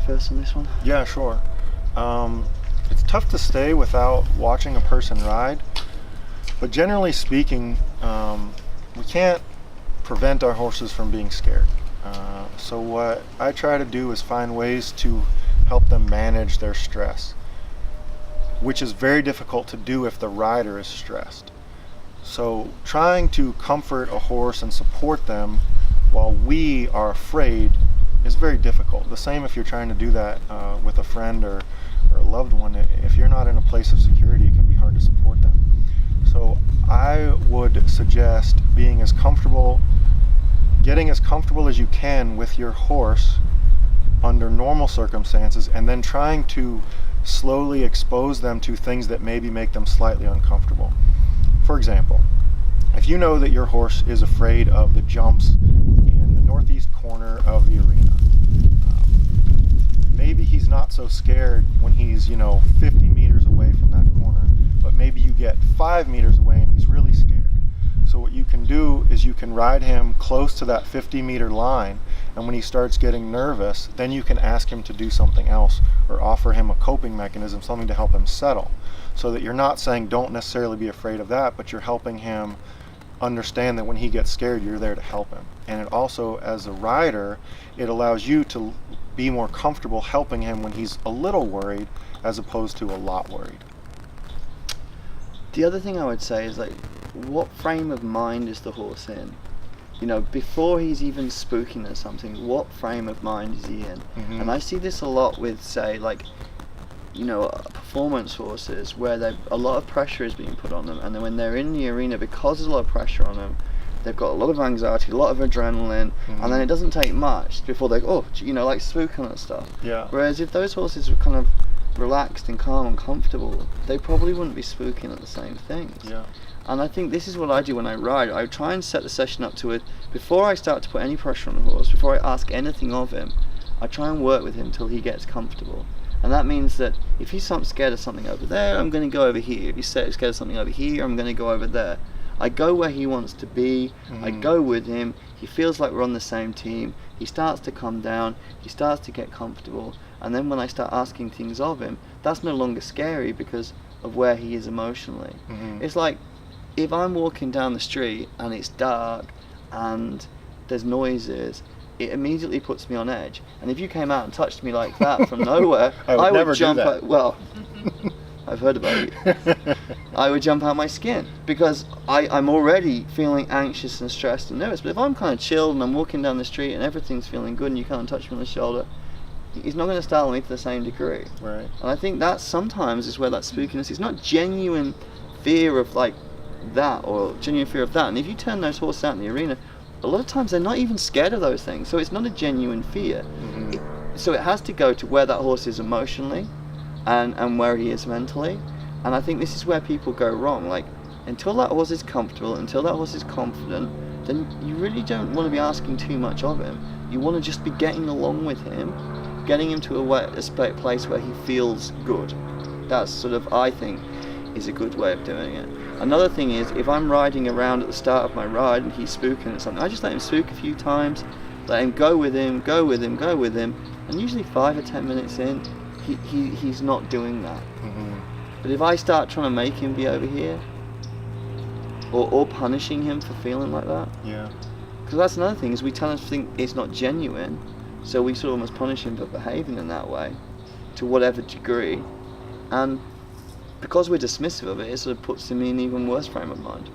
first on this one? Yeah, sure. It's tough to stay without watching a person ride, but generally speaking, we can't prevent our horses from being scared. So what I try to do is find ways to help them manage their stress, which is very difficult to do if the rider is stressed. So trying to comfort a horse and support them while we are afraid is very difficult. The same if you're trying to do that with a friend or a loved one. If you're not in a place of security, it can be hard to support them. So I would suggest getting as comfortable as you can with your horse under normal circumstances, and then trying to slowly expose them to things that maybe make them slightly uncomfortable. For example, if you know that your horse is afraid of the jumps in the northeast corner of the arena, maybe he's not so scared when he's 50 meters away from that corner, but maybe you get 5 meters away and he's really scared. So what you can do is you can ride him close to that 50-meter line, and when he starts getting nervous, then you can ask him to do something else or offer him a coping mechanism, something to help him settle. So that you're not saying don't necessarily be afraid of that, but you're helping him understand that when he gets scared, you're there to help him. And it also, as a rider, it allows you to be more comfortable helping him when he's a little worried as opposed to a lot worried. The other thing I would say is, like, what frame of mind is the horse in? Before he's even spooking or something, what frame of mind is he in? Mm-hmm. And I see this a lot with, say, like, performance horses, where a lot of pressure is being put on them, and then when they're in the arena, because there's a lot of pressure on them, they've got a lot of anxiety, a lot of adrenaline, mm-hmm. and then it doesn't take much before they go, like spooking and stuff. Yeah. Whereas if those horses were kind of relaxed and calm and comfortable, they probably wouldn't be spooking at the same things. Yeah. And I think this is what I do when I ride. I try and set the session up to it before I start to put any pressure on the horse, before I ask anything of him. I try and work with him till he gets comfortable. And that means that if he's scared of something over there, I'm going to go over here. If he's scared of something over here, I'm going to go over there. I go where he wants to be. Mm-hmm. I go with him. He feels like we're on the same team. He starts to calm down. He starts to get comfortable. And then when I start asking things of him, that's no longer scary because of where he is emotionally. Mm-hmm. It's like if I'm walking down the street and it's dark and there's noises, it immediately puts me on edge. And if you came out and touched me like that from nowhere, I would jump do that. out. Well, I've heard about you. I would jump out my skin because I'm already feeling anxious and stressed and nervous. But if I'm kind of chilled and I'm walking down the street and everything's feeling good and you can't touch me on the shoulder, he's not going to startle me to the same degree. Right. And I think that sometimes is where that spookiness is. Not genuine fear of like that or genuine fear of that. And if you turn those horses out in the arena, a lot of times they're not even scared of those things. So it's not a genuine fear. Mm-hmm. So it has to go to where that horse is emotionally and where he is mentally. And I think this is where people go wrong. Like, until that horse is comfortable, until that horse is confident, then you really don't want to be asking too much of him. You want to just be getting along with him, getting him to a place where he feels good. That's sort of, I think, is a good way of doing it. Another thing is, if I'm riding around at the start of my ride and he's spooking at something, I just let him spook a few times, let him go with him, and usually 5 or 10 minutes in, he's not doing that. Mm-hmm. But if I start trying to make him be over here, or punishing him for feeling like that, Yeah. because that's another thing, is we tend to think it's not genuine, so we sort of almost punish him for behaving in that way, to whatever degree, and because we're dismissive of it, it sort of puts him in an even worse frame of mind.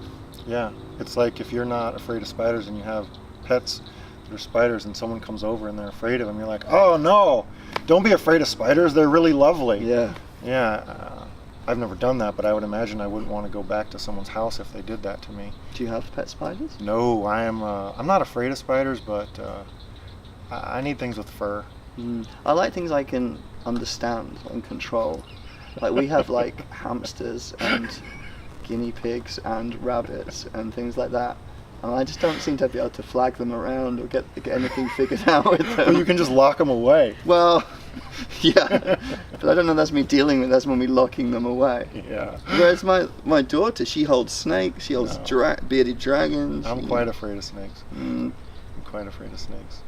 Yeah. It's like if you're not afraid of spiders and you have pets that are spiders and someone comes over and they're afraid of them, you're like, oh no, don't be afraid of spiders, they're really lovely. Yeah. Yeah. I've never done that, but I would imagine I wouldn't want to go back to someone's house if they did that to me. Do you have pet spiders? No, I'm not afraid of spiders, but I need things with fur. I like things I can understand and control. Like we have like hamsters and guinea pigs and rabbits and things like that. And I just don't seem to be able to flag them around or get anything figured out with them. Well, you can just lock them away. Well, yeah, but I don't know that's me dealing with, that's when me locking them away. Yeah. Whereas my daughter, she holds snakes, she holds bearded dragons. I'm quite afraid of snakes. Mm. I'm quite afraid of snakes.